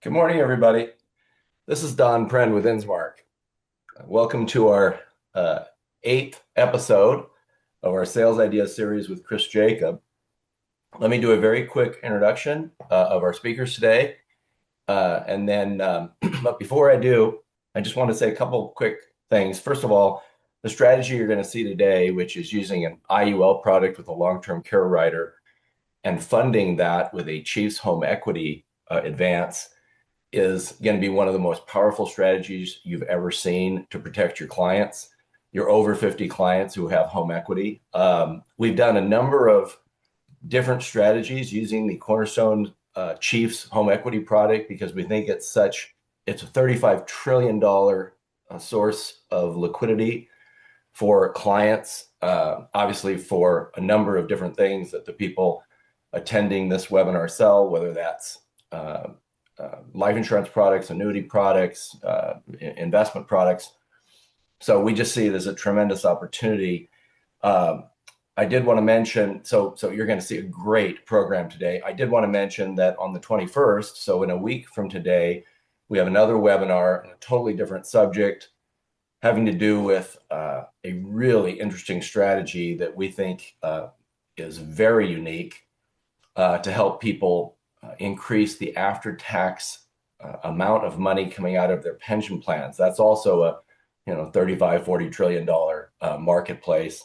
Good morning, everybody. This is Don Pren with InsMark. Welcome to our eighth episode of our Sales Ideas series with Chris Jacob. Let me do a very quick introduction of our speakers today. But before I do, I just want to say a couple quick things. First of all, the strategy you're going to see today, which is using an IUL product with a long-term care rider and funding that with a Chiefs home equity advance, is going to be one of the most powerful strategies you've ever seen to protect your clients, your over 50 clients who have home equity. We've done a number of different strategies using the Cornerstone Chiefs home equity product because we think it's a $35 trillion source of liquidity for clients, obviously for a number of different things that the people attending this webinar sell, whether that's life insurance products, annuity products, investment products. So we just see it as a tremendous opportunity. I did want to mention, so you're going to see a great program today. I did want to mention that on the 21st, so in a week from today, we have another webinar on a totally different subject having to do with a really interesting strategy that we think is very unique to help people increase the after-tax amount of money coming out of their pension plans. That's also a 35, $40 trillion marketplace.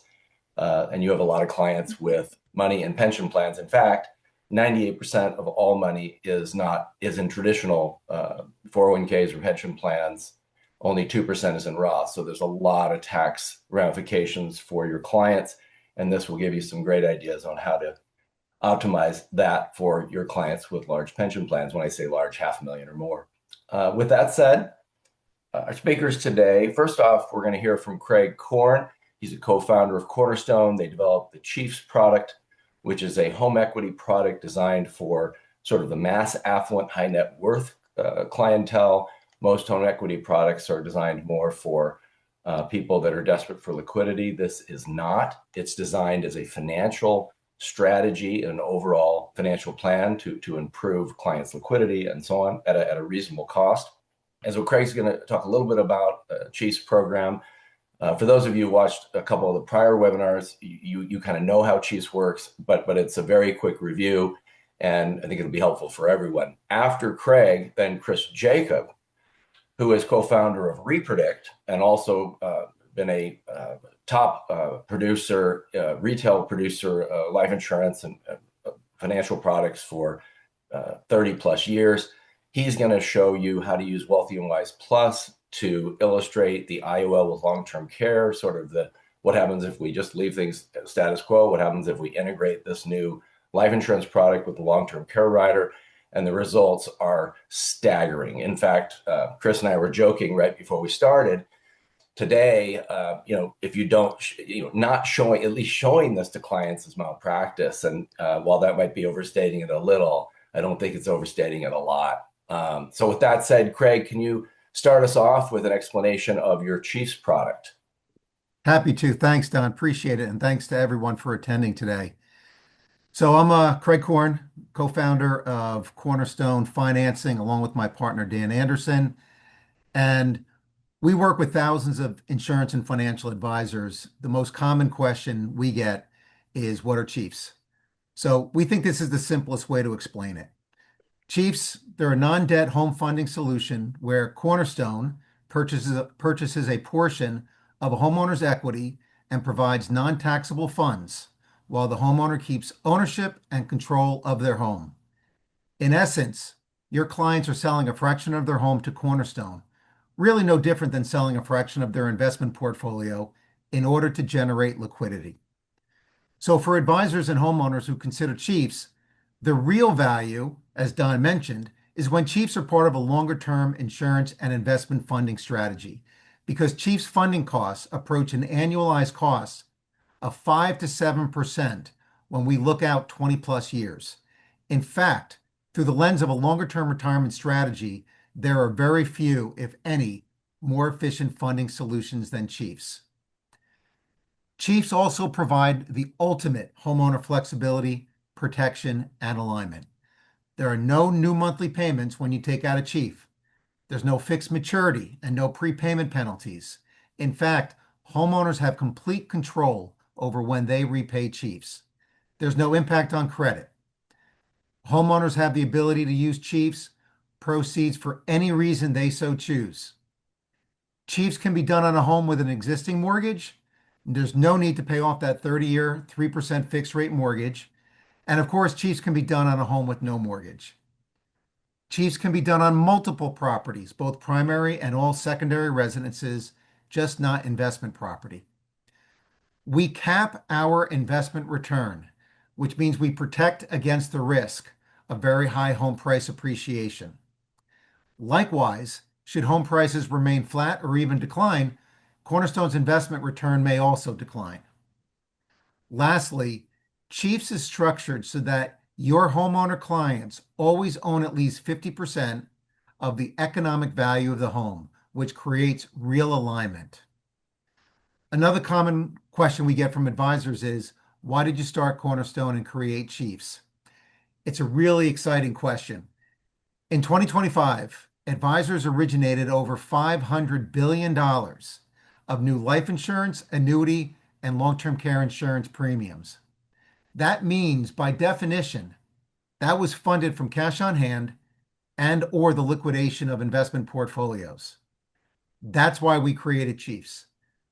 And you have a lot of clients with money in pension plans. In fact, 98% of all money is in traditional 401ks or pension plans. Only 2% is in Roth. So there's a lot of tax ramifications for your clients. And this will give you some great ideas on how to optimize that for your clients with large pension plans. When I say large, 500,000 or more. With that said, our speakers today, first off, we're going to hear from Craig Korn. He's a co-founder of Cornerstone. They developed the Chiefs product, which is a home equity product designed for sort of the mass affluent, high net worth clientele. Most home equity products are designed more for people that are desperate for liquidity. This is not. It's designed as a financial strategy and an overall financial plan to improve clients' liquidity and so on at a reasonable cost. And so Craig's going to talk a little bit about Chief's program. For those of you who watched a couple of the prior webinars, you kind of know how Chiefs works, but it's a very quick review, and I think it'll be helpful for everyone. After Craig, then Chris Jacob, who is co-founder of Repredict and also been a top producer, retail producer, life insurance and financial products for 30 plus years. He's going to show you how to use Wealthy and Wise Plus to illustrate the IUL with long-term care, sort of what happens if we just leave things status quo, what happens if we integrate this new life insurance product with the long-term care rider, and the results are staggering. In fact, Chris and I were joking right before we started. Today, if you don't, not showing, at least showing this to clients is malpractice. And while that might be overstating it a little, I don't think it's overstating it a lot. So with that said, Craig, can you start us off with an explanation of your Chiefs product? Happy to. Thanks, Don. Appreciate it. And thanks to everyone for attending today. So I'm Craig Korn, co-founder of Cornerstone Financing, along with my partner, Dan Anderson. And we work with thousands of insurance and financial advisors. The most common question we get is, what are Chiefs? So we think this is the simplest way to explain it. Chiefs, they're a non-debt home funding solution where Cornerstone purchases a portion of a homeowner's equity and provides non-taxable funds while the homeowner keeps ownership and control of their home. In essence, your clients are selling a fraction of their home to Cornerstone, really no different than selling a fraction of their investment portfolio in order to generate liquidity. So for advisors and homeowners who consider Chiefs, the real value, as Don mentioned, is when Chiefs are part of a longer-term insurance and investment funding strategy, because Chiefs funding costs approach an annualized cost of 5 to 7% when we look out 20 plus years. In fact, through the lens of a longer-term retirement strategy, there are very few, if any, more efficient funding solutions than Chiefs. Chiefs also provide the ultimate homeowner flexibility, protection, and alignment. There are no new monthly payments when you take out a chief. There's no fixed maturity and no prepayment penalties. In fact, homeowners have complete control over when they repay chiefs. There's no impact on credit. Homeowners have the ability to use chiefs proceeds for any reason they so choose. Chiefs can be done on a home with an existing mortgage. There's no need to pay off that 30-year, 3% fixed rate mortgage. And of course, Chiefs can be done on a home with no mortgage. Chiefs can be done on multiple properties, both primary and all secondary residences, just not investment property. We cap our investment return, which means we protect against the risk of very high home price appreciation. Likewise, should home prices remain flat or even decline, Cornerstone's investment return may also decline. Lastly, Chiefs is structured so that your homeowner clients always own at least 50% of the economic value of the home, which creates real alignment. Another common question we get from advisors is, why did you start Cornerstone and create Chiefs? It's a really exciting question. In 2025, advisors originated over $500 billion of new life insurance, annuity, and long-term care insurance premiums. That means, by definition, that was funded from cash on hand and or the liquidation of investment portfolios. That's why we created Chiefs,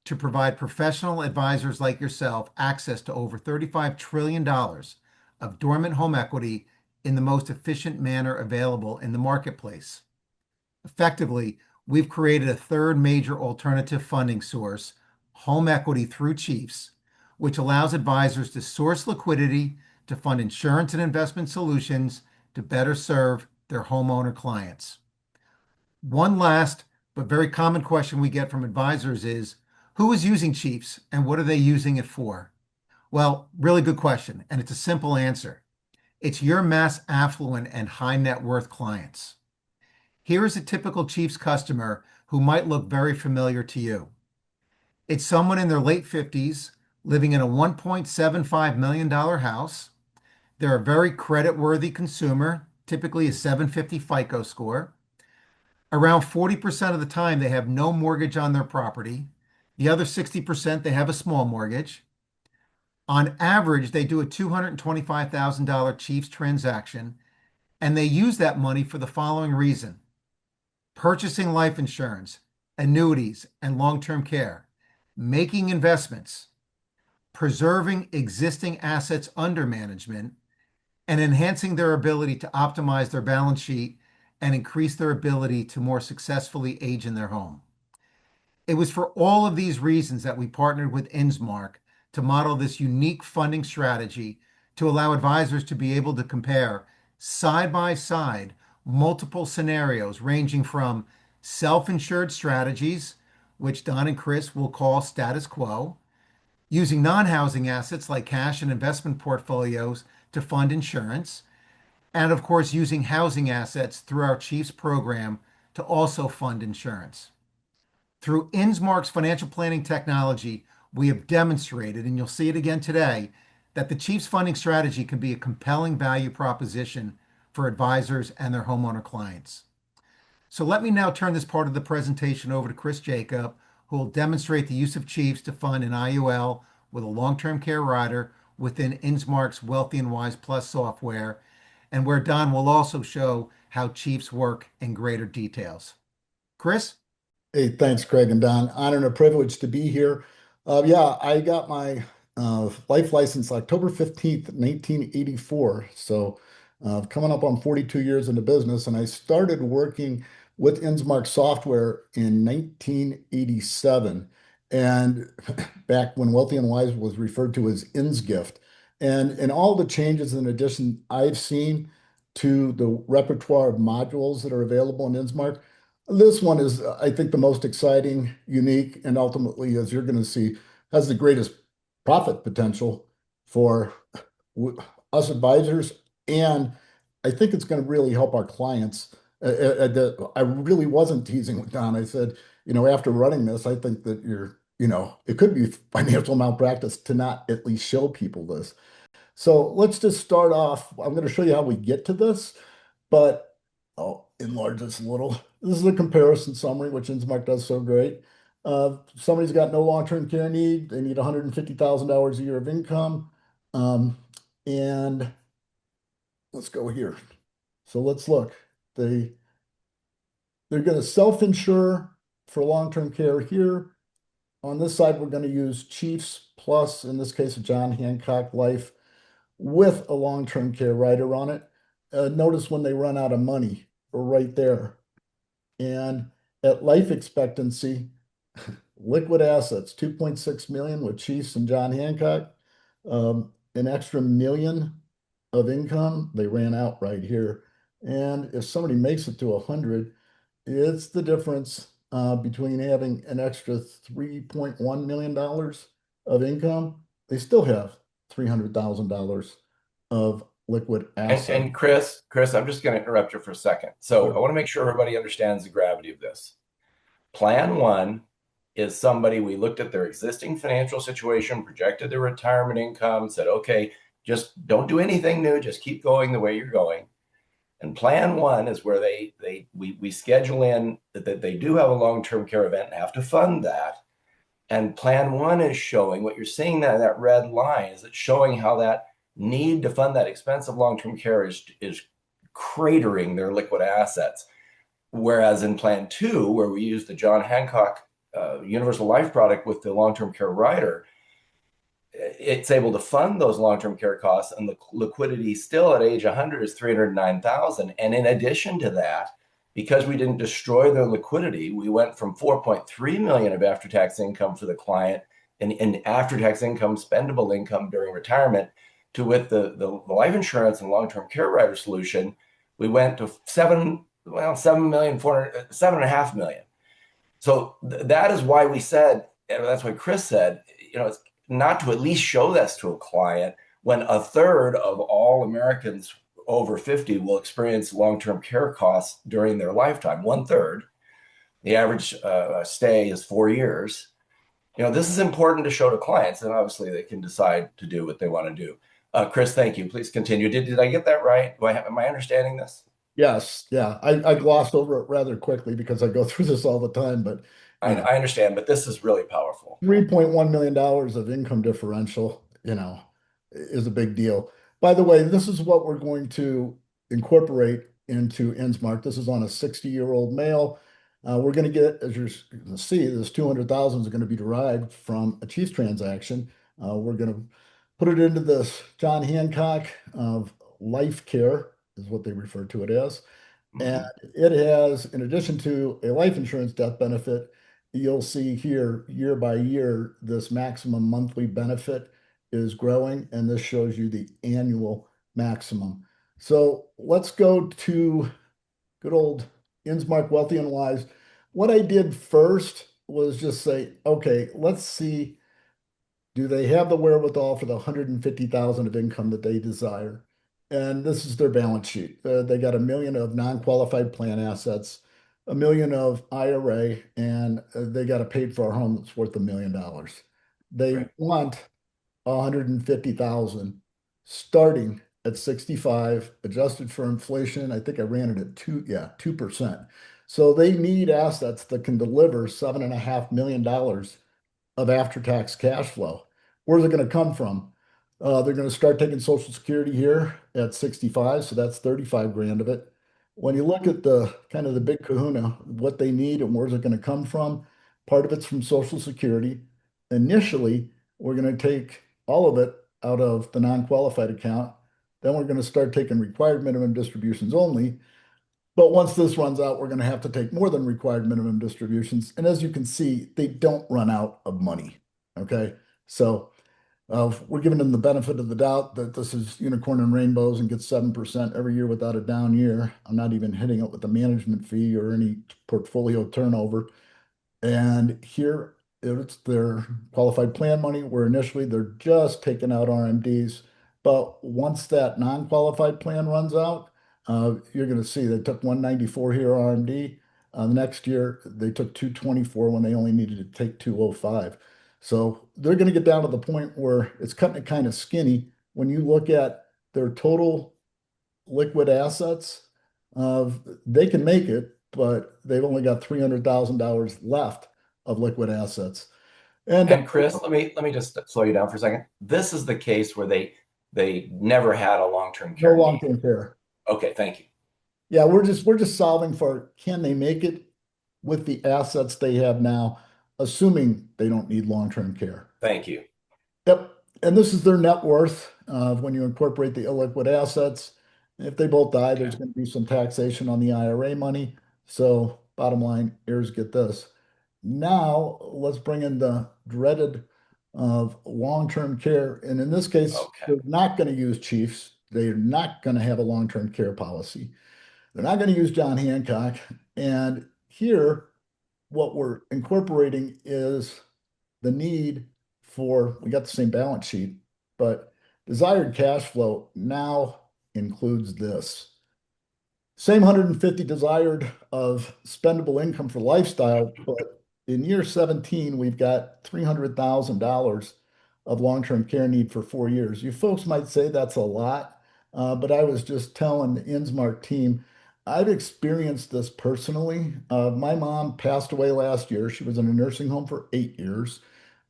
to provide professional advisors like yourself access to over $35 trillion of dormant home equity in the most efficient manner available in the marketplace. Effectively, we've created a third major alternative funding source, home equity through Chiefs, which allows advisors to source liquidity to fund insurance and investment solutions to better serve their homeowner clients. One last but very common question we get from advisors is, who is using Chiefs and what are they using it for? Well, really good question, and it's a simple answer. It's your mass affluent and high net worth clients. Here is a typical Chiefs customer who might look very familiar to you. It's someone in their late 50s living in a $1.75 million house. They're a very credit-worthy consumer, typically a 750 FICO score. Around 40% of the time, they have no mortgage on their property. The other 60%, they have a small mortgage. On average, they do a $225,000 Chiefs transaction, and they use that money for the following reason: purchasing life insurance, annuities, and long-term care, making investments, preserving existing assets under management, and enhancing their ability to optimize their balance sheet and increase their ability to more successfully age in their home. It was for all of these reasons that we partnered with InsMark to model this unique funding strategy to allow advisors to be able to compare side by side multiple scenarios ranging from self-insured strategies, which Don and Chris will call status quo, using non-housing assets like cash and investment portfolios to fund insurance, and of course, using housing assets through our Chiefs program to also fund insurance. Through InsMark's financial planning technology, we have demonstrated, and you'll see it again today, that the Chiefs funding strategy can be a compelling value proposition for advisors and their homeowner clients. So let me now turn this part of the presentation over to Chris Jacob, who will demonstrate the use of Chiefs to fund an IUL with a long-term care rider within InsMark's Wealthy and Wise Plus software, and where Don will also show how Chiefs work in greater details. Chris? Hey, thanks, Craig and Don. Honor and a privilege to be here. Yeah, I got my life license October 15th, 1984. So coming up on 42 years in the business, and I started working with InsMark software in 1987. And back when Wealthy and Wise was referred to as InsGift. And all the changes and additions I've seen to the repertoire of modules that are available in InsMark, this one is, I think, the most exciting, unique, and ultimately, as you're going to see, has the greatest profit potential for us advisors. And I think it's going to really help our clients. I really wasn't teasing with Don. I said, after running this, I think that it could be financial malpractice to not at least show people this. So let's just start off. I'm going to show you how we get to this. But I'll enlarge this a little. This is a comparison summary, which InsMark does so great. Somebody's got no long-term care need. They need $150,000 a year of income. Um, and let's go here. So let's look. They they're going to self-insure for long-term care here. On this side, we're going to use Chiefs plus, in this case, a John Hancock Life with a long-term care rider on it. Notice when they run out of money, we're right there. And at life expectancy, liquid assets, 2.6 million with Chiefs and John Hancock, an extra million of income, they ran out right here. And if somebody makes it to 100, it's the difference between having an extra $3.1 million of income. They still have $300,000 of liquid asset. And Chris, I'm just going to interrupt you for a second. So I want to make sure everybody understands the gravity of this. Plan one is somebody we looked at their existing financial situation, projected their retirement income, said, okay, just don't do anything new, just keep going the way you're going. And plan one is where we schedule in that they do have a long-term care event and have to fund that. And plan one is showing what you're seeing that red line is it's showing how that need to fund that expensive long-term care is cratering their liquid assets. Whereas in plan two, where we use the John Hancock universal life product with the long-term care rider, it's able to fund those long-term care costs, and the liquidity still at age 100 is 309,000. And in addition to that, because we didn't destroy their liquidity, we went from 4.3 million of after-tax income for the client and after-tax income, spendable income during retirement, to with the life insurance and long-term care rider solution, we went to 7 million, 7.5 million. So that is why we said, and that's why Chris said, it's not to at least show this to a client when a third of all Americans over 50 will experience long-term care costs during their lifetime. One third. The average stay is 4 years. This is important to show to clients, and obviously they can decide to do what they want to do. Chris, thank you. Please continue. Did I get that right? Am I understanding this? Yes, yeah. I glossed over it rather quickly because I go through this all the time, but I, you know, I understand, but this is really powerful. $3.1 million of income differential, is a big deal. By the way, this is what we're going to incorporate into InsMark. This is on a 60-year-old male. We're going to get, as you're going to see, this 200,000 is going to be derived from a Chiefs transaction. We're going to put it into this John Hancock of Life Care, is what they refer to it as. And Mhm. it has, in addition to a life insurance death benefit, you'll see here year by year, this maximum monthly benefit is growing, and this shows you the annual maximum. So let's go to good old InsMark Wealthy and Wise. What I did first was just say, okay, let's see, do they have the wherewithal for the 150,000 of income that they desire? And this is their balance sheet. They got a million of non-qualified plan assets, a million of IRA, and they got a paid for home that's worth $1 million. They Right. want 150,000 starting at 65, adjusted for inflation. I think I ran it at 2%. So they need assets that can deliver $7.5 million of after-tax cash flow. Where's it going to come from? They're going to start taking Social Security here at 65, so that's 35 grand of it. When you look at the kind of the big kahuna, what they need and where's it going to come from, part of it's from Social Security. Initially, we're going to take all of it out of the non-qualified account. Then we're going to start taking required minimum distributions only. But once this runs out, we're going to have to take more than required minimum distributions. And as you can see, they don't run out of money. Okay. So we're giving them the benefit of the doubt that this is unicorn and rainbows and gets 7% every year without a down year. I'm not even hitting it with the management fee or any portfolio turnover. And here it's their qualified plan money, where initially they're just taking out RMDs. But once that non-qualified plan runs out, you're going to see they took 194 here RMD. The next year they took 224 when they only needed to take 205. So they're going to get down to the point where it's cutting it kind of skinny when you look at their total liquid assets. They can make it, but they've only got $300,000 left of liquid assets. And And Chris, let me just slow you down for a second. This is the case where they never had a long-term no care need. long-term care. Okay, thank you. Yeah, we're just solving for can they make it with the assets they have now, assuming they don't need long-term care. Thank you. Yep. And this is their net worth when you incorporate the illiquid assets. If they both die, Okay. there's going to be some taxation on the IRA money. So, bottom line, heirs get this. Now, let's bring in the dreaded of long-term care. And in this case, Okay. they're not going to use Chiefs. They're not going to have a long-term care policy. They're not going to use John Hancock. And here, what we're incorporating is the need for, we got the same balance sheet, but desired cash flow now includes this. Same 150 desired of spendable income for lifestyle, but in year 17, we've got $300,000 of long-term care need for 4 years. You folks might say that's a lot, but I was just telling the InsMark team, I've experienced this personally. My mom passed away last year. She was in a nursing home for 8 years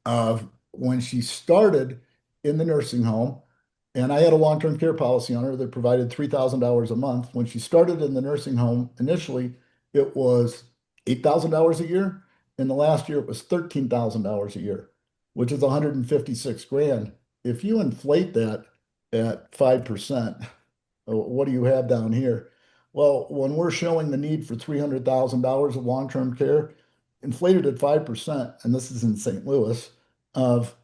of when she started in the nursing home, and I had a long-term care policy on her that provided $3,000 a month. When she started in the nursing home, initially it was $8,000 a year. In the last year, it was $13,000 a year, which is 156 grand. If you inflate that at 5%, what do you have down here? Well, when we're showing the need for $300,000 of long-term care, inflated at 5%, and this is in St. Louis, of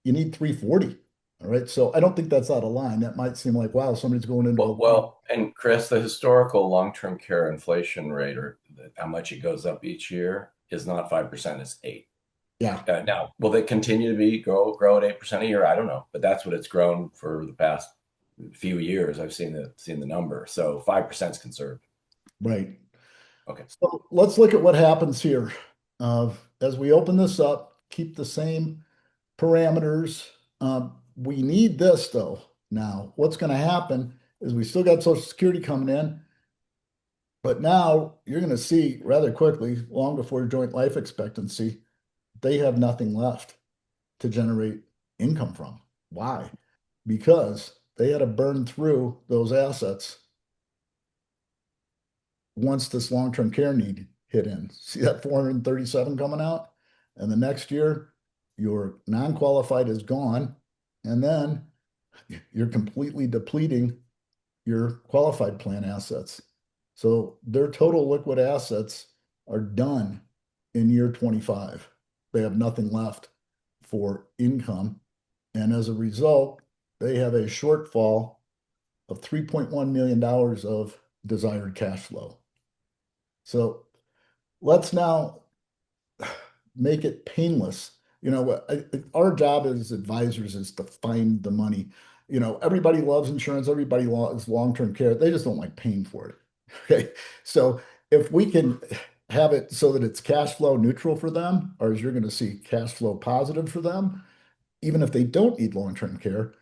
you need 340. All right. So I don't think that's out of line. That might seem like, wow, somebody's going into a And Chris, the historical long-term care inflation rate, or how much it goes up each year, is not 5%, it's 8. yeah, Now, will they continue to grow at 8% a year? I don't know, but that's what it's grown for the past few years. I've seen the number. So 5% is conservative. right. Okay. So let's look at what happens here. As we open this up, keep the same parameters. We need this though. Now, what's going to happen is we still got Social Security coming in, but now you're going to see rather quickly, long before joint life expectancy, they have nothing left to generate income from. Why? Because they had to burn through those assets once this long-term care need hit in. See that 437 coming out? And the next year, your non-qualified is gone. And then you're completely depleting your qualified plan assets. So their total liquid assets are done in year 25. They have nothing left for income. And as a result, they have a shortfall of $3.1 million of desired cash flow. So let's now make it painless. Our job as advisors is to find the money. Everybody loves insurance, everybody loves long-term care. They just don't like paying for it. Okay. So if we can have it so that it's cash flow neutral for them, or as you're going to see cash flow positive for them, even if they don't need long-term care,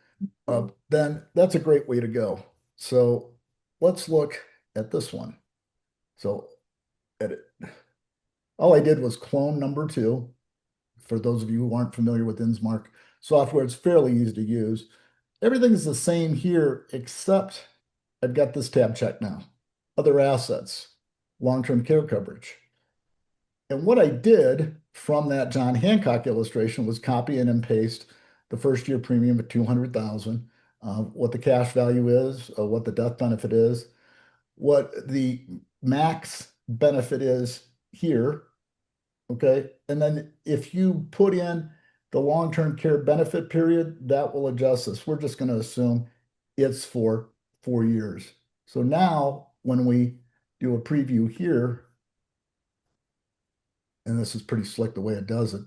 then that's a great way to go. So let's look at this one. So edit. All I did was clone number two. For those of you who aren't familiar with InsMark software, it's fairly easy to use. Everything's the same here, except I've got this tab checked now. Other assets, long-term care coverage. And what I did from that John Hancock illustration was copy and paste the first year premium at 200,000, what the cash value is, what the death benefit is, what the max benefit is here. Okay. And then if you put in the long-term care benefit period, that will adjust this. We're just going to assume it's for 4 years. So now when we do a preview here, and this is pretty slick the way it does it,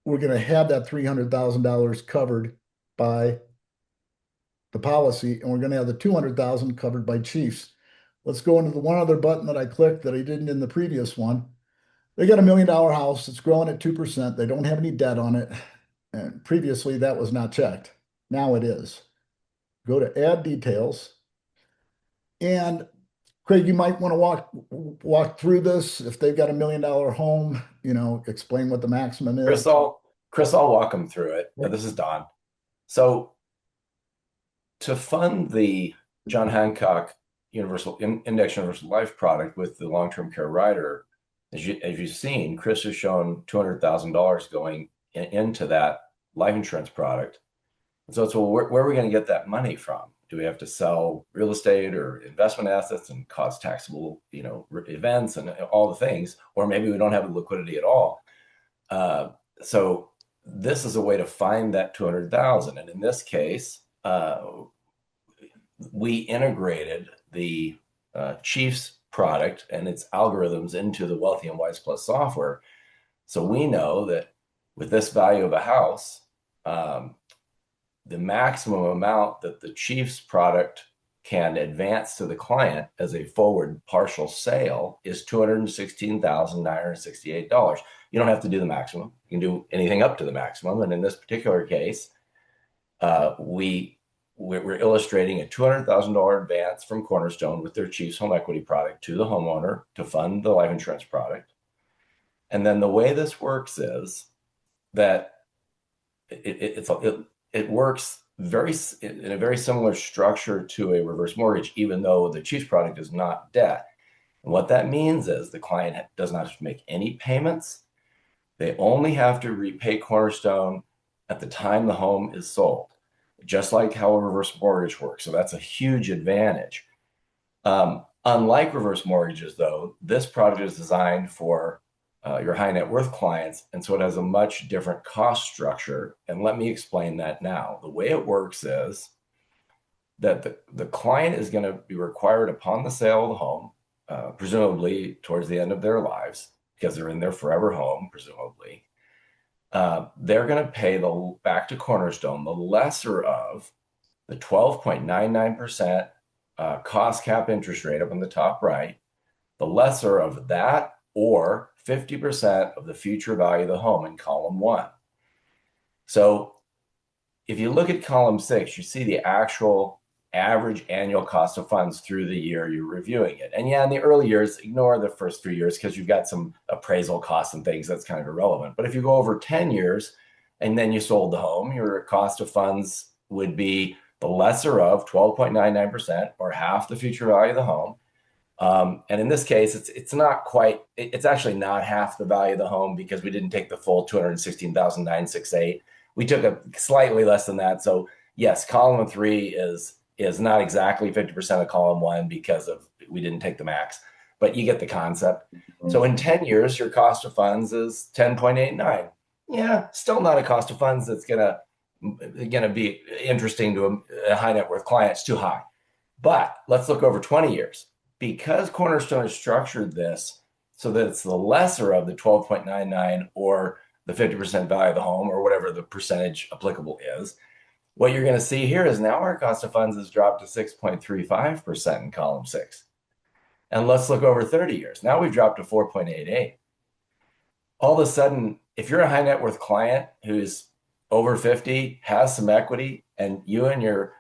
we're going to have that $300,000 covered by the policy, and we're going to have the 200,000 covered by Chiefs. Let's go into the one other button that I clicked that I didn't in the previous one. They got $1 million house. It's growing at 2%. They don't have any debt on it. And previously that was not checked. Now it is. go to add details. And Craig, you might want to walk through this. If they've got $1 million home, explain what the maximum is. Chris, I'll Chris, I'll walk them through it. This is Don. So to fund the John Hancock Index Universal Life product with the long-term care rider, as you've seen, Chris has shown $200,000 going into that life insurance product. So it's, well, where are we going to get that money from? Do we have to sell real estate or investment assets and cause taxable, events and all the things, or maybe we don't have the liquidity at all? So this is a way to find that 200,000. And in this case, we integrated the Chiefs product and its algorithms into the Wealthy and Wise Plus software. So we know that with this value of a house, the maximum amount that the Chiefs product can advance to the client as a forward partial sale is $216,968. You don't have to do the maximum. You can do anything up to the maximum. And in this particular case, we're illustrating a $200,000 advance from Cornerstone with their Chiefs home equity product to the homeowner to fund the life insurance product. And then the way this works is that it works in a very similar structure to a reverse mortgage, even though the Chiefs product is not debt. And what that means is the client does not have to make any payments. They only have to repay Cornerstone at the time the home is sold, just like how a reverse mortgage works. So that's a huge advantage. Unlike reverse mortgages, though, this product is designed for your high net worth clients, and so it has a much different cost structure. And let me explain that now. The way it works is that the client is going to be required upon the sale of the home, presumably towards the end of their lives, because they're in their forever home, presumably. They're going to pay back to Cornerstone the lesser of the 12.99% cost cap interest rate up in the top right, the lesser of that, or 50% of the future value of the home in column 1. So if you look at column 6, you see the actual average annual cost of funds through the year you're reviewing it. And yeah, in the early years, ignore the first 3 years because you've got some appraisal costs and things that's kind of irrelevant. But if you go over 10 years and then you sold the home, your cost of funds would be the lesser of 12.99% or half the future value of the home. And in this case, it's not quite, it's actually not half the value of the home because we didn't take the full 216,968. We took a slightly less than that. So yes, column 3 is not exactly 50% of column 1 because we didn't take the max, but you get the concept. So in 10 years, your cost of funds is 10.89. Yeah, still not a cost of funds that's gonna be interesting to a high net worth client. It's too high. But let's look over 20 years. Because Cornerstone has structured this so that it's the lesser of the 12.99 or the 50% value of the home or whatever the percentage applicable is, what you're going to see here is now our cost of funds has dropped to 6.35% in column 6. And let's look over 30 years. Now we've dropped to 4.88. All of a sudden, if you're a high net worth client who's over 50, has some equity, and you and your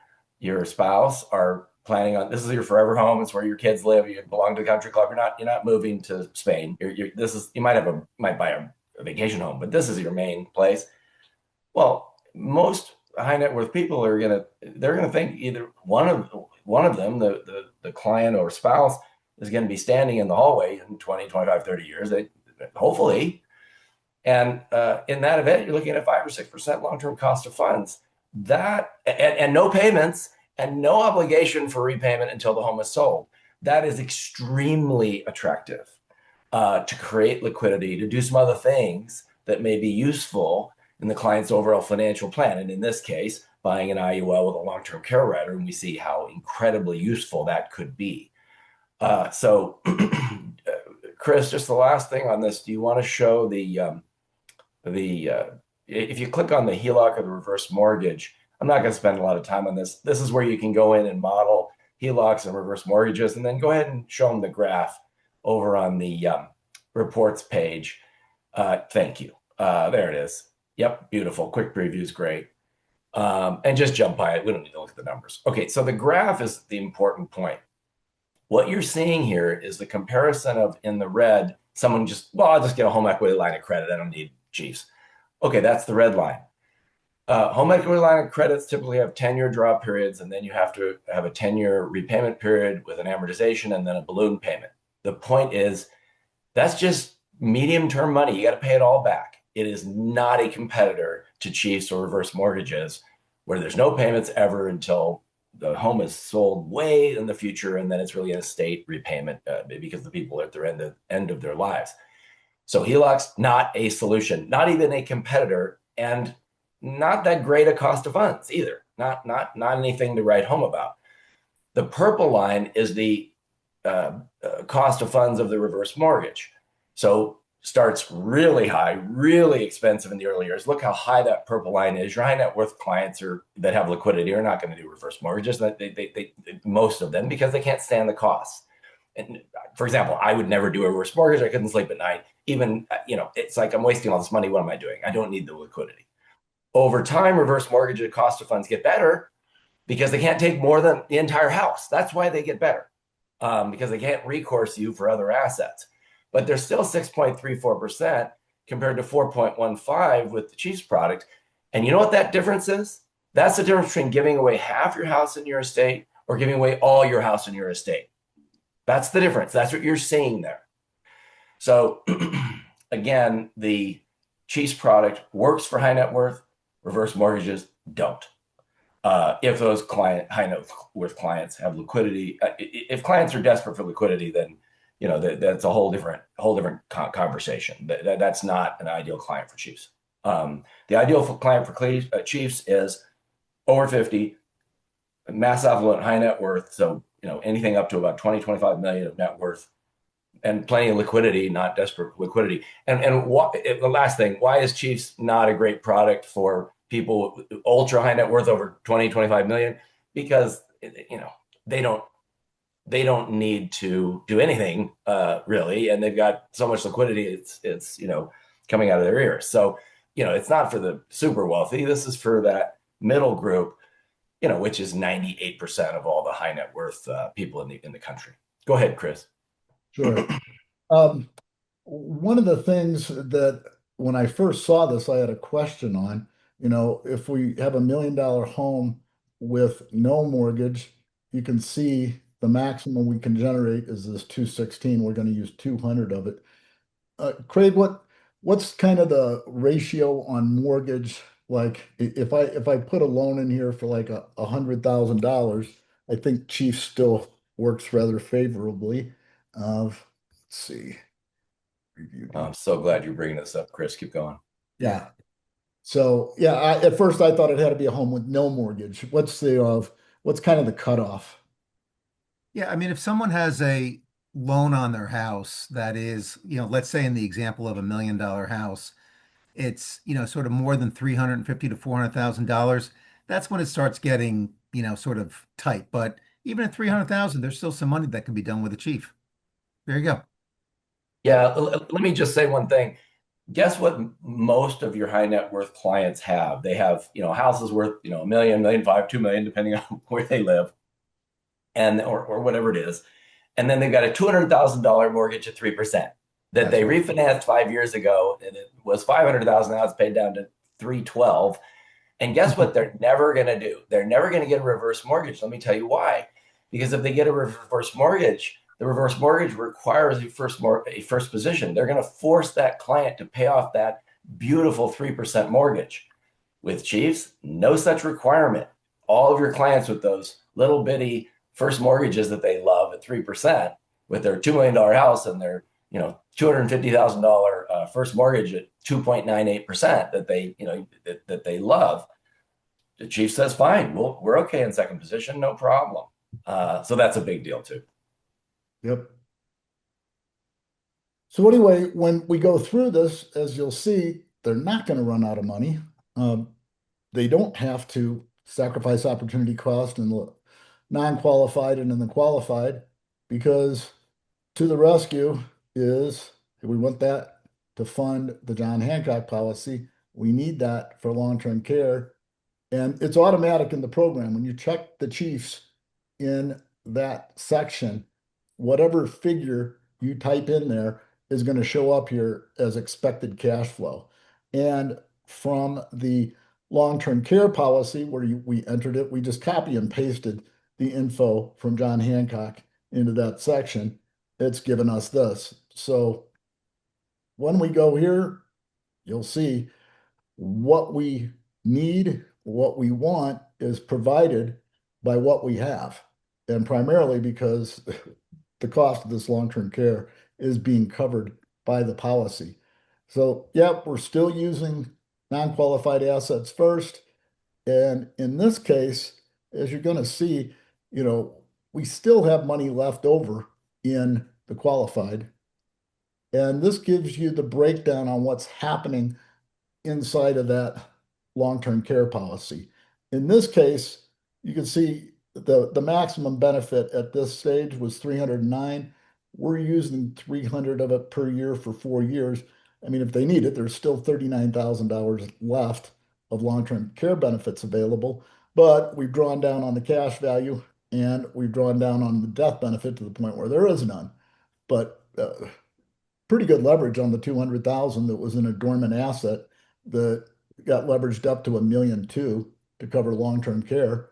spouse are planning on, this is your forever home, it's where your kids live, you belong to the country club, you're not moving to Spain. You might buy a vacation home, but this is your main place. Well, most high net worth people they're gonna think either one of them, the client or spouse, is going to be standing in the hallway in 20, 25, 30 years, hopefully. And in that event, you're looking at 5 or 6% long-term cost of funds. And no payments and no obligation for repayment until the home is sold. That is extremely attractive to create liquidity, to do some other things that may be useful in the client's overall financial plan. And in this case, buying an IUL with a long-term care rider, and we see how incredibly useful that could be. So, Chris, just the last thing on this, do you want to show if you click on the HELOC or the reverse mortgage, I'm not going to spend a lot of time on this. This is where you can go in and model HELOCs and reverse mortgages, and then go ahead and show them the graph over on the reports page. Thank you. There it is. Yep, beautiful. Quick preview is great. And just jump by it. We don't need to look at the numbers. Okay, so the graph is the important point. What you're seeing here is the comparison of in the red, someone just, well, I'll just get a home equity line of credit. I don't need Chiefs. Okay, that's the red line. Home equity line of credits typically have 10-year drop periods, and then you have to have a 10-year repayment period with an amortization and then a balloon payment. The point is that's just medium-term money. You got to pay it all back. It is not a competitor to Chiefs or reverse mortgages where there's no payments ever until the home is sold way in the future, and then it's really an estate repayment because the people are at their end of their lives. So HELOC's not a solution, not even a competitor, and not that great a cost of funds either. Not anything to write home about. The purple line is the cost of funds of the reverse mortgage. So starts really high, really expensive in the early years. Look how high that purple line is. Your high net worth clients that have liquidity are not going to do reverse mortgages. Most of them because they can't stand the costs. And for example, I would never do a reverse mortgage. I couldn't sleep at night. Even, it's like I'm wasting all this money. What am I doing? I don't need the liquidity. Over time, reverse mortgage cost of funds get better because they can't take more than the entire house. That's why they get better, because they can't recourse you for other assets. But they're still 6.34% compared to 4.15 with the Chiefs product. And you know what that difference is? That's the difference between giving away half your house in your estate or giving away all your house in your estate. That's the difference. That's what you're seeing there. So again, the Chiefs product works for high net worth, reverse mortgages don't. If those high net worth clients have liquidity, if clients are desperate for liquidity, then that's a whole different conversation. That's not an ideal client for Chiefs. The ideal client for Chiefs is over 50, mass affluent, high net worth. So anything up to about 20-25 million of net worth, and plenty of liquidity, not desperate liquidity. And the last thing, why is Chiefs not a great product for people ultra high net worth over 20-25 million? Because they don't need to do anything really, and they've got so much liquidity. It's coming out of their ears. So it's not for the super wealthy. This is for that middle group, which is 98% of all the high net worth people in the country. Go ahead, Chris. Sure. Um, One of the things that when I first saw this, I had a question on, if we have $1 million home with no mortgage, you can see the maximum we can generate is this 216. We're going to use 200 of it. Craig, what's kind of the ratio on mortgage? Like if I put a loan in here for like $100,000, I think Chief still works rather favorably. Let's see. Review I'm so glad you're bringing this up, Chris. Keep going. Yeah. So yeah, at first I thought it had to be a home with no mortgage. What's kind of the cutoff? Yeah, I mean, if someone has a loan on their house that is, let's say in the example of $1 million house, it's, sort of more than 350 to $400,000, that's when it starts getting, sort of tight. But even at 300,000, there's still some money that can be done with a chief. There you go. Yeah, let me just say one thing. Guess what most of your high net worth clients have? They have, houses worth, a million, million five, 2 million, depending on where they live, and or whatever it is. And then they've got a $200,000 mortgage at 3% that That's they right. refinanced 5 years ago, and it was 500,000. Now it's paid down to 312. And guess what they're never going to do? They're never going to get a reverse mortgage. Let me tell you why. Because if they get a reverse mortgage, the reverse mortgage requires a first position. They're going to force that client to pay off that beautiful 3% mortgage. With Chiefs, no such requirement. All of your clients with those little bitty first mortgages that they love at 3% with their $2 million house and their $250,000 first mortgage at 2.98% that they love. The chief says, fine, we're okay in second position, no problem. So that's a big deal too. Yep. So anyway, when we go through this, as you'll see, they're not going to run out of money. Um, they don't have to sacrifice opportunity cost in the non-qualified and in the qualified because to the rescue is we want that to fund the John Hancock policy. We need that for long-term care. And it's automatic in the program. When you check the Chiefs in that section, whatever figure you type in there is going to show up here as expected cash flow. And from the long-term care policy where we entered it, we just copy and pasted the info from John Hancock into that section. It's given us this. So when we go here, you'll see what we need, what we want is provided by what we have. And primarily because the cost of this long-term care is being covered by the policy. So, yeah, we're still using non-qualified assets first. And in this case, as you're going to see, you know, we still have money left over in the qualified. And this gives you the breakdown on what's happening inside of that long-term care policy. In this case, you can see the maximum benefit at this stage was 309. We're using 300 of it per year for 4 years. I mean, if they need it, there's still $39,000 left of long-term care benefits available, but we've drawn down on the cash value and we've drawn down on the death benefit to the point where there is none. But pretty good leverage on the 200,000 that was in a dormant asset that got leveraged up to 1,200,000 to cover long-term care.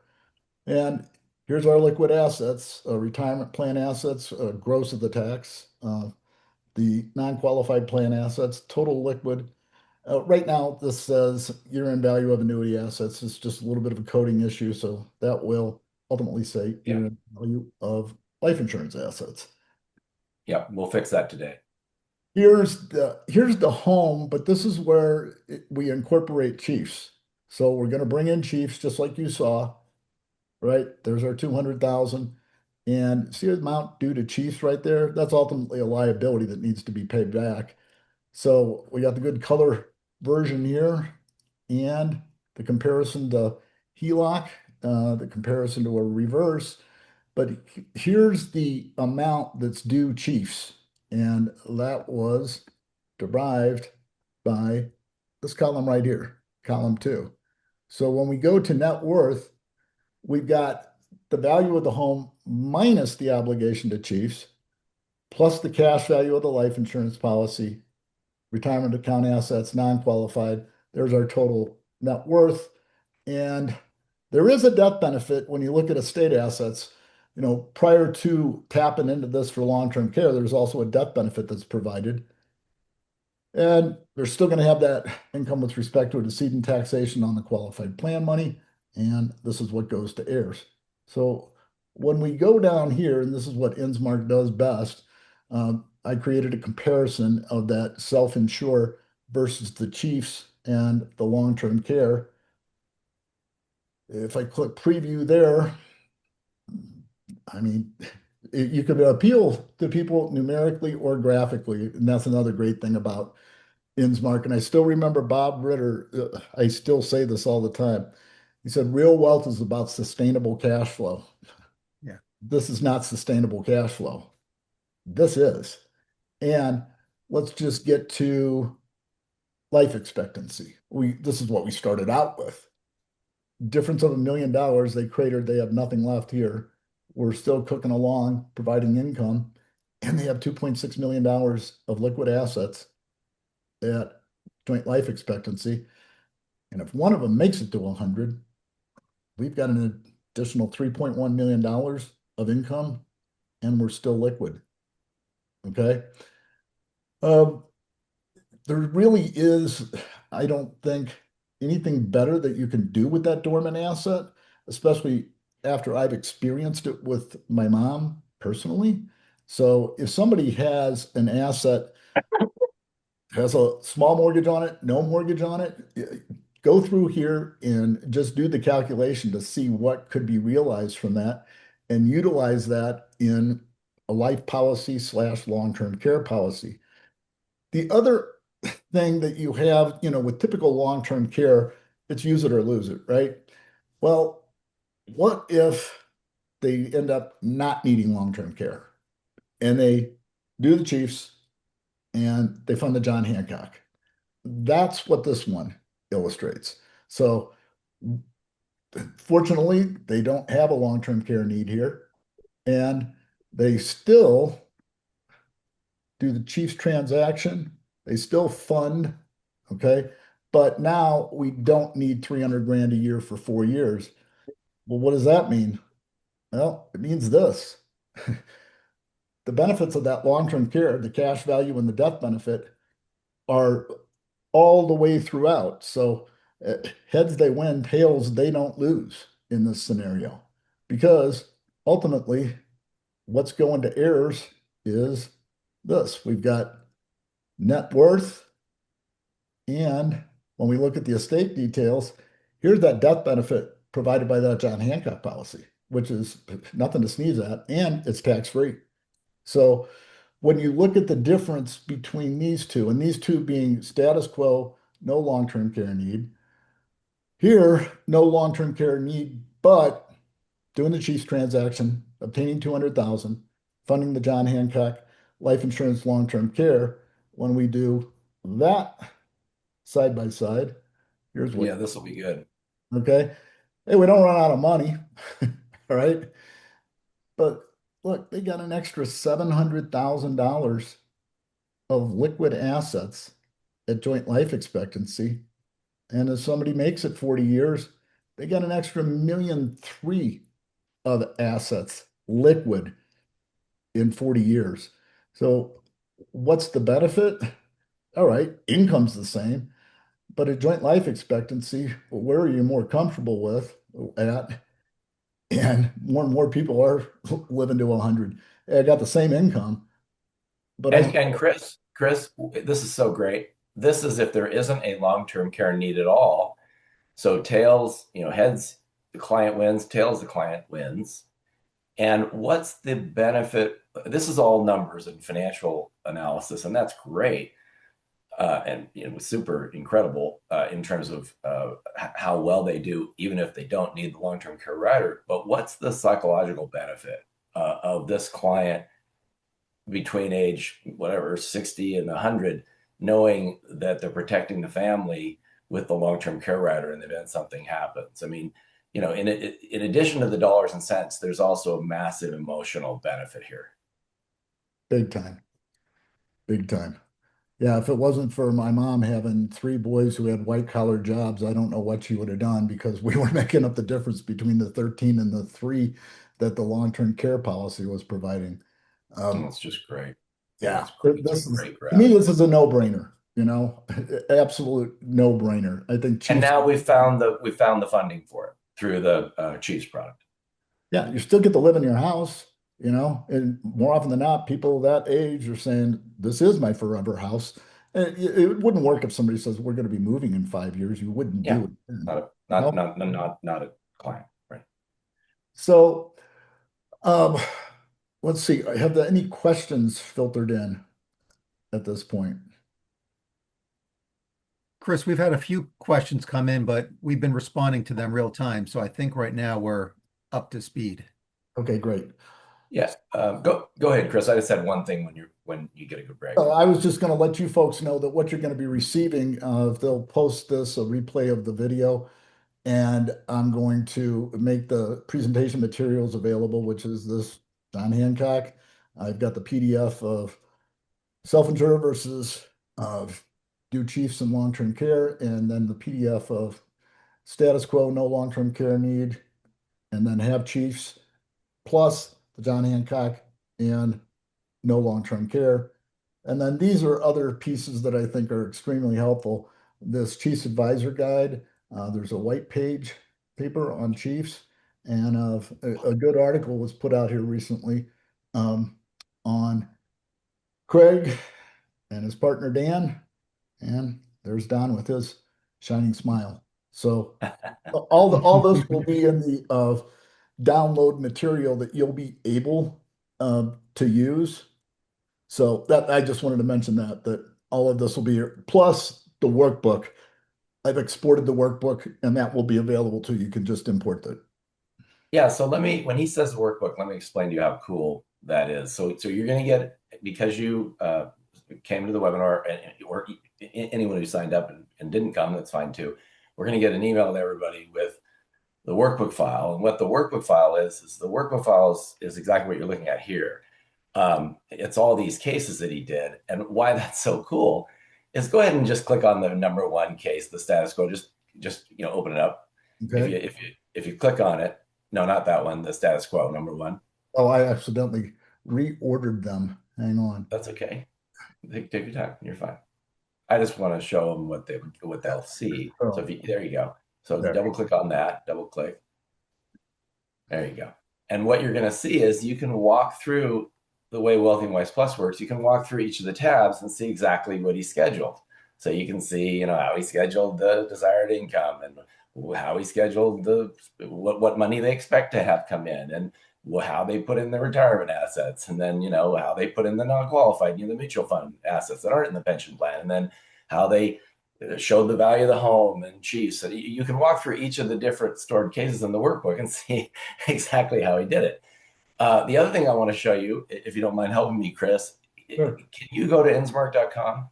And here's our liquid assets, retirement plan assets, gross of the tax, the non-qualified plan assets, total liquid. Right now, this says year-end value of annuity assets. It's just a little bit of a coding issue, so that will ultimately say Yeah. year-end value of life insurance assets. Yeah, we'll fix that today. Here's the home, but this is where we incorporate Chiefs. So we're going to bring in Chiefs just like you saw, right? There's our 200,000. And see the amount due to Chiefs right there? That's ultimately a liability that needs to be paid back. So we got the good color version here and the comparison to HELOC, the comparison to a reverse. But here's the amount that's due Chiefs. And that was derived by this column right here, column 2. So when we go to net worth, we've got the value of the home minus the obligation to Chiefs, plus the cash value of the life insurance policy, retirement account assets, non-qualified. There's our total net worth. And there is a death benefit when you look at estate assets. You know, prior to tapping into this for long-term care, there's also a death benefit that's provided. And they're still going to have that income with respect to a decedent taxation on the qualified plan money. And this is what goes to heirs. So when we go down here, and this is what InsMark does best, I created a comparison of that self-insure versus the Chiefs and the long-term care. If I click preview there, I mean, you could appeal to people numerically or graphically. And that's another great thing about InsMark. And I still remember Bob Ritter. I still say this all the time. He said, real wealth is about sustainable cash flow. Yeah. This is not sustainable cash flow. This is. And let's just get to life expectancy. This is what we started out with. Difference of $1,000,000, they cratered, they have nothing left here. We're still cooking along, providing income, and they have $2.6 million of liquid assets at joint life expectancy. And if one of them makes it to 100, we've got an additional $3.1 million of income, and we're still liquid. Okay. Um, there really is, I don't think, anything better that you can do with that dormant asset, especially after I've experienced it with my mom personally. So if somebody has an asset, has a small mortgage on it, no mortgage on it, go through here and just do the calculation to see what could be realized from that and utilize that in a life policy slash long-term care policy. The other thing that you have, you know, with typical long-term care, it's use it or lose it, right? Well, what if they end up not needing long-term care and they do the Chiefs and they fund the John Hancock? That's what this one illustrates. So Fortunately, they don't have a long-term care need here, and they still do the Chiefs transaction. They still fund, okay? But now we don't need 300 grand a year for 4 years. Well, what does that mean? Well, it means this. The benefits of that long-term care, the cash value and the death benefit are all the way throughout. So heads they win, tails they don't lose in this scenario. Because ultimately, what's going to heirs is this. We've got net worth, and when we look at the estate details, here's that death benefit provided by that John Hancock policy, which is nothing to sneeze at, and it's tax-free. So when you look at the difference between these two, and these two being status quo, no long-term care need, here, no long-term care need, but doing the Chiefs transaction, obtaining 200,000, funding the John Hancock life insurance long-term care. When we do that side by side, here's what, Yeah, this will be good. okay? Hey, we don't run out of money, all right? But look, they got an extra $700,000 of liquid assets at joint life expectancy. And if somebody makes it 40 years, they got an extra 1,300,000 of assets liquid in 40 years. So what's the benefit? All right, income's the same, but a joint life expectancy, where are you more comfortable with at? And more people are living to 100. I got the same income, but I And Chris, this is so great. This is if there isn't a long-term care need at all. So tails, heads, the client wins, tails, the client wins. And what's the benefit? This is all numbers and financial analysis, and that's great. And super incredible in terms of how well they do, even if they don't need the long-term care rider. But what's the psychological benefit of this client between age whatever 60 and 100, knowing that they're protecting the family with the long-term care rider in the event something happens? I mean, in addition to the dollars and cents, there's also a massive emotional benefit here. big time, big time. Yeah, if it wasn't for my mom having three boys who had white collar jobs, I don't know what she would have done because we were making up the difference between the 13 and the three that the long-term care policy was providing. And Um, it's just great. yeah, It's a this is great to me, graph. this is a no-brainer, absolute no-brainer. I think And Chiefs, now we found the funding for it through the Chiefs product. yeah, you still get to live in your house, and more often than not, people that age are saying, this is my forever house. And it wouldn't work if somebody says, we're going to be moving in 5 years. You wouldn't Yeah, do it then. not a not No. not not a client, right? So, um, let's see. Have there any questions filtered in at this point? Chris, we've had a few questions come in, but we've been responding to them real time. So I think right now we're up to speed. Okay, great. Yeah. Go ahead, Chris. I just had one thing when you get a good break. I was just going to let you folks know that what you're going to be receiving, they'll post this, a replay of the video, and I'm going to make the presentation materials available, which is this John Hancock. I've got the PDF of self-insured versus do Chiefs and long-term care, and then the PDF of status quo, no long-term care need, and then have Chiefs plus the John Hancock and no long-term care. And then these are other pieces that I think are extremely helpful. This Chiefs Advisor Guide, there's a white page paper on Chiefs, and a good article was put out here recently on Craig and his partner Dan, and there's Don with his shining smile. So all this will be in the download material that you'll be able to use. So that I just wanted to mention that all of this will be here, plus the workbook. I've exported the workbook, and that will be available too. You can just import it. Yeah. So when he says workbook, let me explain to you how cool that is. So you're going to get, because you came to the webinar, or anyone who signed up and didn't come, that's fine too. We're going to get an email to everybody with the workbook file. And what the workbook file is the workbook file is exactly what you're looking at here. It's all these cases that he did. And why that's so cool is go ahead and just click on the number one case, the status quo. Just open it up. Okay. If you click on it, no, not that one, the status quo number one. Oh, I accidentally reordered them. Hang on. That's okay. Take your time. You're fine. I just want to show them what they'll see. So Oh, if you, there you go. So there. double click on that, double click. There you go. And what you're going to see is you can walk through the way Wealthy and Wise Plus works. You can walk through each of the tabs and see exactly what he scheduled. So you can see, how he scheduled the desired income and how he scheduled what money they expect to have come in and how they put in the retirement assets, and then how they put in the non-qualified, the mutual fund assets that aren't in the pension plan, and then how they showed the value of the home and chiefs. So you can walk through each of the different stored cases in the workbook and see exactly how he did it. The other thing I want to show you, if you don't mind helping me, Chris, Sure. can you go to insmark.com?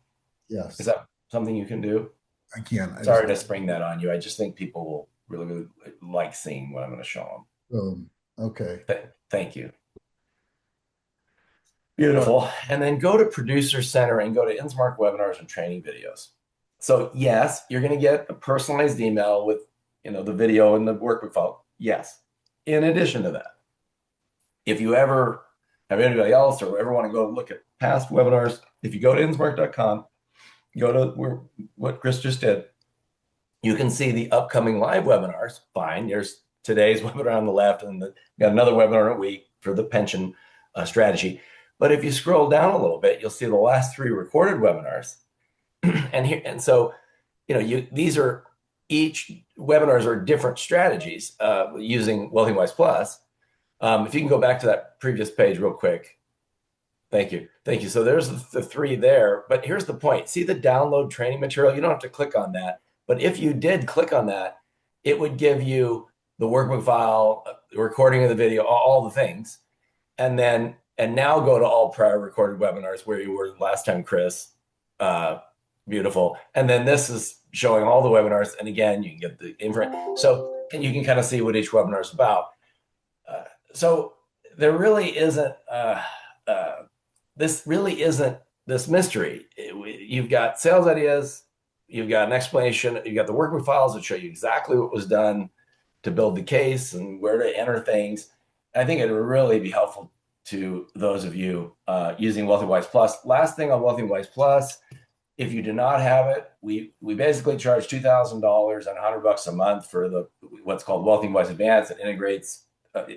Is Yes, that something you can do? I can. I just Sorry to spring that on you. I just think people will really, really like seeing what I'm going to show okay. them. Thank you. All right. Beautiful. And then go to Producer Center and go to InsMark webinars and training videos. So yes, you're going to get a personalized email with, the video and the workbook file. Yes. In addition to that, if you ever have anybody else or ever want to go look at past webinars, if you go to insmark.com, go to what Chris just did, you can see the upcoming live webinars. Fine. There's today's webinar on the left, and got another webinar in a week for the pension strategy. But if you scroll down a little bit, you'll see the last 3 recorded webinars. and so, these are each webinars are different strategies using Wealthy Wise Plus. If you can go back to that previous page real quick. Thank you. Thank you. So there's the 3 there. But here's the point. See the download training material? You don't have to click on that. But if you did click on that, it would give you the workbook file, the recording of the video, all the things. And now go to all prior recorded webinars where you were last time, Chris. Beautiful. And then this is showing all the webinars. And again, you can get the info. So, and you can kind of see what each webinar is about. So there really isn't, this really isn't this mystery. You've got sales ideas, you've got an explanation, you've got the workbook files that show you exactly what was done to build the case and where to enter things. I think it would really be helpful to those of you using Wealthy Wise Plus. Last thing on Wealthy Wise Plus, if you do not have it, we basically charge $2,000 and $100 a month for what's called Wealthy Wise Advanced. It integrates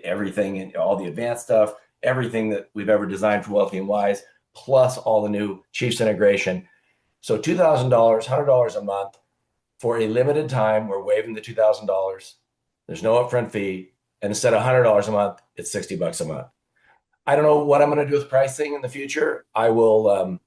everything and all the advanced stuff, everything that we've ever designed for Wealthy and Wise, plus all the new Chiefs integration. So $2,000, $100 a month for a limited time. We're waiving the $2,000. There's no upfront fee, and instead of $100 a month, it's $60 a month. I don't know what I'm going to do with pricing in the future. I will.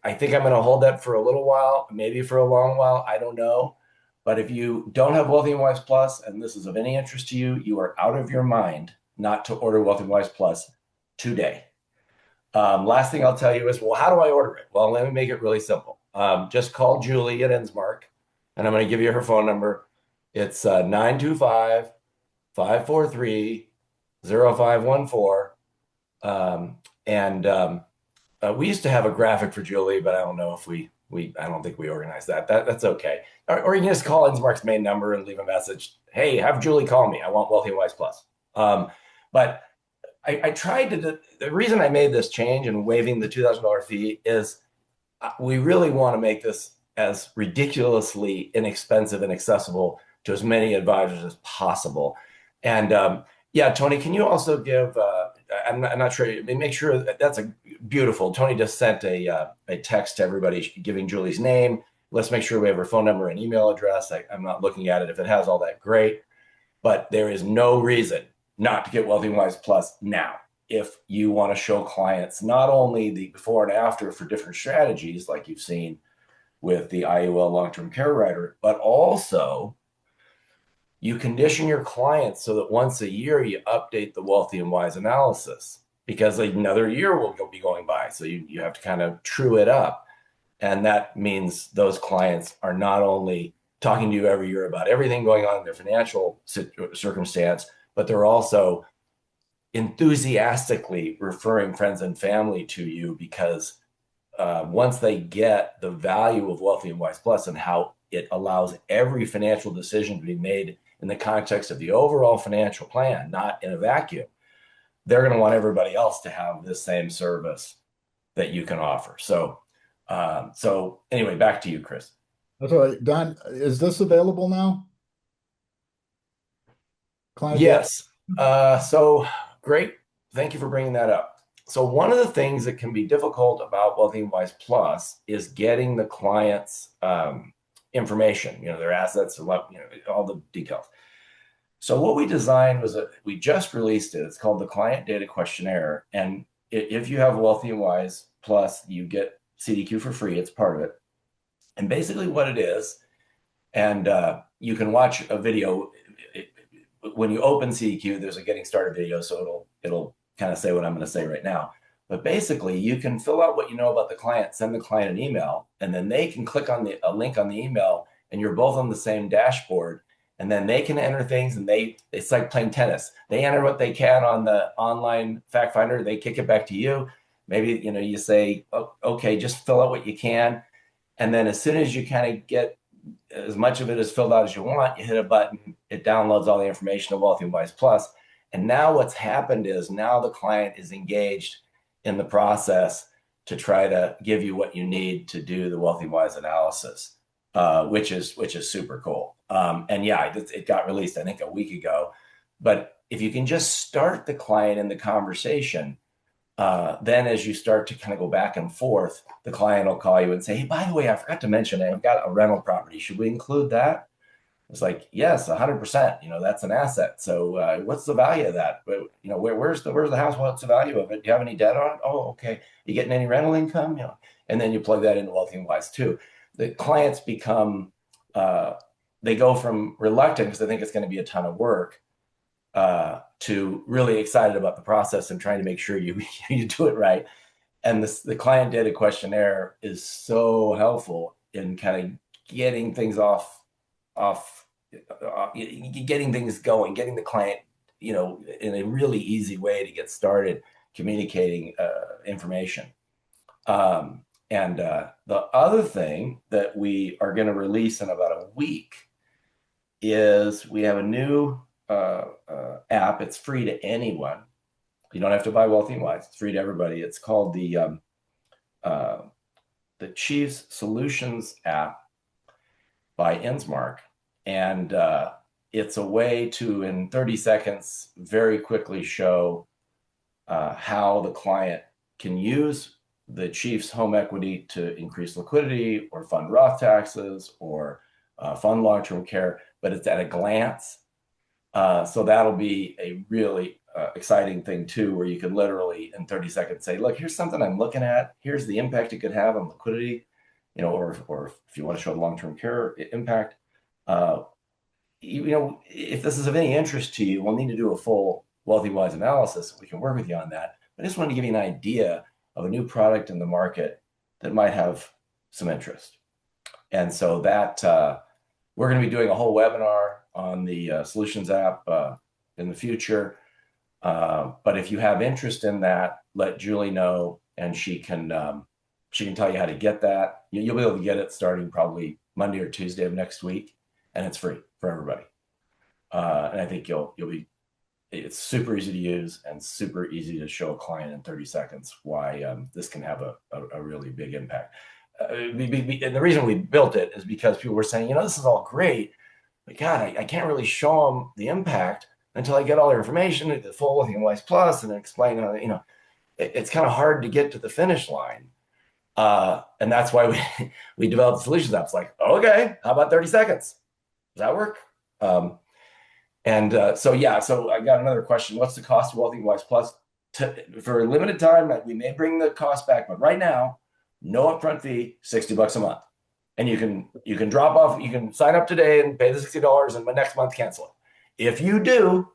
I think I'm going to hold that for a little while, maybe for a long while. I don't know. But if you don't have Wealthy and Wise Plus, and this is of any interest to you, you are out of your mind not to order Wealthy and Wise Plus today. Last thing I'll tell you is, well, how do I order it? Well, let me make it really simple. Just call Julie at InsMark, and I'm going to give you her phone number. It's 925-543-0514. We used to have a graphic for Julie, but I don't know if I don't think we organized that. That's okay. Or you can just call InsMark's main number and leave a message. Hey, have Julie call me. I want Wealthy and Wise Plus. But I tried the reason I made this change and waiving the $2,000 fee is we really want to make this as ridiculously inexpensive and accessible to as many advisors as possible. And yeah, Tony, can you also give, I'm not sure, make sure that's a beautiful. Tony just sent a text to everybody giving Julie's name. Let's make sure we have her phone number and email address. I'm not looking at it. If it has all that, great. But there is no reason not to get Wealthy and Wise Plus now. If you want to show clients not only the before and after for different strategies, like you've seen with the IUL long-term care rider, but also you condition your clients so that once a year you update the Wealthy and Wise analysis, because another year will be going by. So you have to kind of true it up. And that means those clients are not only talking to you every year about everything going on in their financial circumstance, but they're also enthusiastically referring friends and family to you because once they get the value of Wealthy and Wise Plus and how it allows every financial decision to be made in the context of the overall financial plan, not in a vacuum, they're going to want everybody else to have this same service that you can offer. So anyway, back to you, Chris. That's all right. Don, is this available now? Client data? Yes. So great. Thank you for bringing that up. So one of the things that can be difficult about Wealthy and Wise Plus is getting the client's information, their assets, all the details. So what we designed was we just released it. It's called the Client Data Questionnaire. And if you have Wealthy and Wise Plus, you get CDQ for free. It's part of it. And basically what it is, and you can watch a video. When you open CDQ, there's a getting started video, so it'll kind of say what I'm going to say right now. But basically, you can fill out what you know about the client, send the client an email, and then they can click on a link on the email, and you're both on the same dashboard. And then they can enter things, and it's like playing tennis. They enter what they can on the online fact finder. They kick it back to you. Maybe you say, oh, okay, just fill out what you can, and then as soon as you kind of get as much of it as filled out as you want, you hit a button, it downloads all the information of Wealthy and Wise Plus. And now what's happened is now the client is engaged in the process to try to give you what you need to do the Wealthy and Wise analysis, which is super cool. And yeah, it got released, I think, a week ago. But if you can just start the client in the conversation, then as you start to kind of go back and forth, the client will call you and say, hey, by the way, I forgot to mention, I've got a rental property. Should we include that? It's like, yes, 100%. That's an asset. So what's the value of that? But, where's the house? What's the value of it? Do you have any debt on it? Oh, okay. You getting any rental income? And then you plug that into Wealthy and Wise too. The clients become, they go from reluctant because they think it's going to be a ton of work to really excited about the process and trying to make sure you do it right. And the client data questionnaire is so helpful in kind of getting things getting things going, getting the client, in a really easy way to get started communicating information. And the other thing that we are going to release in about a week is we have a new app. It's free to anyone. You don't have to buy Wealthy and Wise. It's free to everybody. It's called the Chiefs Solutions app by InsMark. And it's a way to, in 30 seconds, very quickly show how the client can use the Chiefs home equity to increase liquidity or fund Roth taxes or fund long-term care, but it's at a glance. So that'll be a really exciting thing too, where you can literally in 30 seconds say, look, here's something I'm looking at. Here's the impact it could have on liquidity, or if you want to show long-term care impact. If this is of any interest to you, we'll need to do a full Wealthy Wise analysis. We can work with you on that. But I just wanted to give you an idea of a new product in the market that might have some interest. And so that we're going to be doing a whole webinar on the Solutions app in the future. But if you have interest in that, let Julie know, and she can tell you how to get that. You'll be able to get it starting probably Monday or Tuesday of next week, and it's free for everybody. And I think it's super easy to use and super easy to show a client in 30 seconds why this can have a really big impact. And the reason we built it is because people were saying, this is all great, but God, I can't really show them the impact until I get all their information, the full Wealthy and Wise Plus, and explain how, it's kind of hard to get to the finish line. And that's why we developed the Solutions app. It's like, okay, how about 30 seconds? Does that work? So I got another question. What's the cost of Wealthy and Wise Plus? For a limited time, we may bring the cost back, but right now, no upfront fee, $60 a month. And you can drop off, you can sign up today and pay the $60 and next month cancel it. If you do,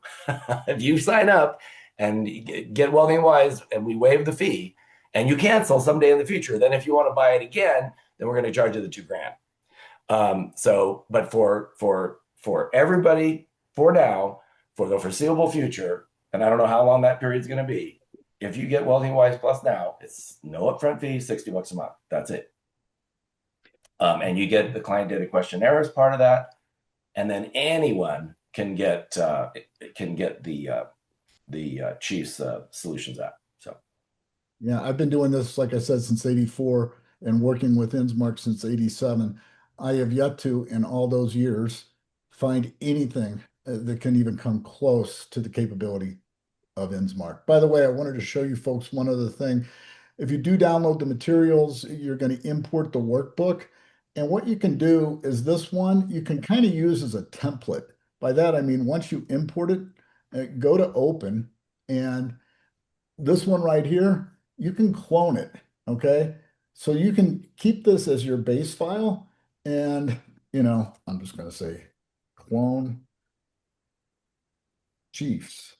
if you sign up and get Wealthy and Wise and we waive the fee and you cancel someday in the future, then if you want to buy it again, then we're going to charge you the $2,000. But for everybody for now, for the foreseeable future, and I don't know how long that period is going to be. If you get Wealthy Wise Plus now, it's no upfront fee, $60 a month. That's it. And you get the client data questionnaire as part of that, and then anyone can get the Chiefs Solutions app. So Yeah, I've been doing this, like I said, since 84 and working with InsMark since 87. I have yet to, in all those years, find anything that can even come close to the capability of InsMark. By the way, I wanted to show you folks one other thing. If you do download the materials, you're going to import the workbook. And what you can do is this one you can kind of use as a template. By that, I mean, once you import it, go to open, and this one right here, you can clone it. Okay. So you can keep this as your base file. And, I'm just going to say clone Chiefs.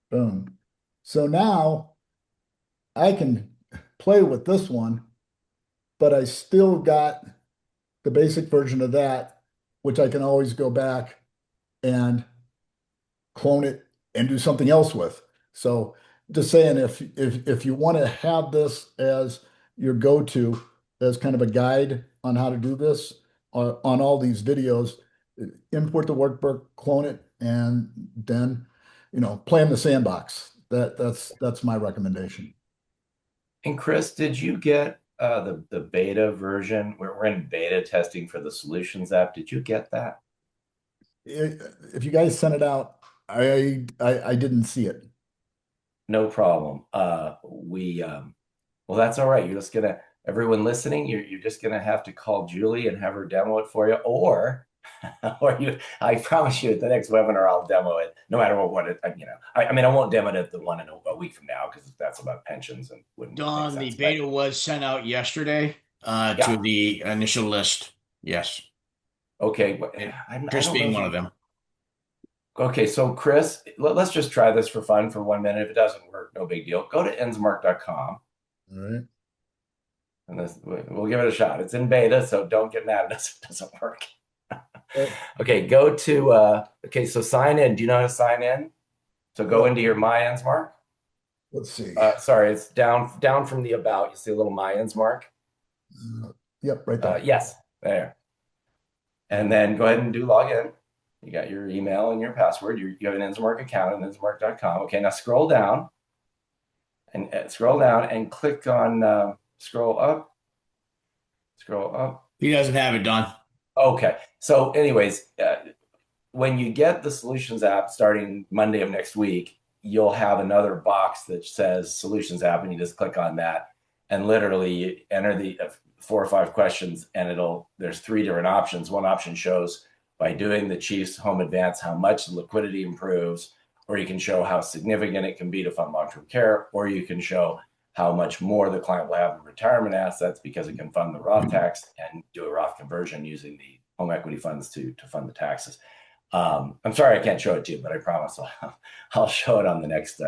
Boom. So now I can play with this one, but I still got the basic version of that, which I can always go back and clone it and do something else with. So just saying, if you want to have this as your go-to, as kind of a guide on how to do this on all these videos, import the workbook, clone it, and then play in the sandbox. That's my recommendation. and Chris, did you get the beta version? We're in beta testing for the Solutions app. Did you get that? If you guys sent it out, I didn't see it. No problem. Well, that's all right. You're just gonna everyone listening, you're just gonna have to call Julie and have her demo it for you, or or you. I promise you, at the next webinar, I'll demo it. No matter what it, I mean, I won't demo it at the one in a week from now because that's about pensions and wouldn't make Don, the sense. But beta was sent out yesterday to yeah, the initial list. Yes. okay. But And I Chris don't know being if one of you. them. Okay, so Chris, let's just try this for fun for 1 minute. If it doesn't work, no big deal. Go to insmark.com All right. and we'll give it a shot. It's in beta, so don't get mad if it doesn't work. Okay, go to okay, so sign in. Do you know how to sign in? So go into your My InsMark. Let's see. Sorry, it's down from the about. You see a little My InsMark? Yep, right there. Yes, there. And then go ahead and do log in. You got your email and your password. You have an InsMark account at insmark.com. Okay, now scroll down and click on scroll up. Scroll up. He doesn't have it, Don. Okay. So, anyways, when you get the Solutions app starting Monday of next week, you'll have another box that says Solutions app, and you just click on that, and literally you enter the 4 or 5 questions, and there's 3 different options. One option shows by doing the Chiefs Home Advance how much the liquidity improves, or you can show how significant it can be to fund long-term care, or you can show how much more the client will have in retirement assets because it can fund the Roth tax and do a Roth conversion using the home equity funds to fund the taxes. I'm sorry I can't show it to you, but I promise I'll show it on the next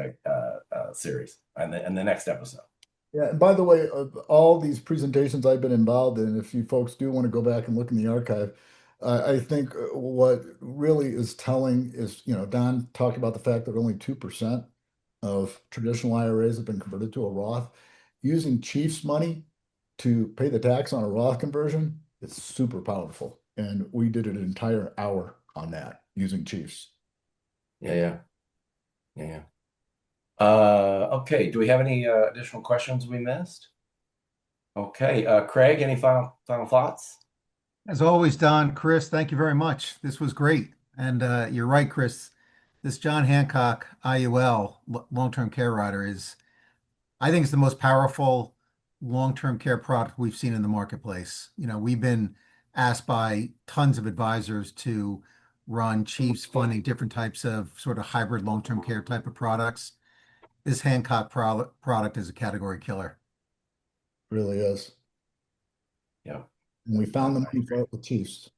series and the next episode. Yeah, and by the way, all these presentations I've been involved in, if you folks do want to go back and look in the archive, I think what really is telling is, Don talked about the fact that only 2% of traditional IRAs have been converted to a Roth. Using Chiefs money to pay the tax on a Roth conversion, it's super powerful. And we did an entire hour on that using Chiefs. Yeah. Okay. Do we have any additional questions we missed? Okay. Craig, any final thoughts? As always, Don, Chris, thank you very much. This was great. And you're right, Chris. This John Hancock IUL, long-term care rider, I think, it's the most powerful long-term care product we've seen in the marketplace. We've been asked by tons of advisors to run Chiefs funding different types of sort of hybrid long-term care type of products. This Hancock product is a category killer. Really is. Yeah. And we found the money for it with Chiefs.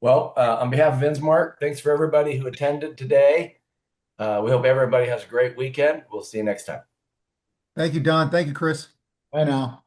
Well, on behalf of InsMark, thanks for everybody who attended today. We hope everybody has a great weekend. We'll see you next time. Thank you, Don. Thank you, Chris. Bye now.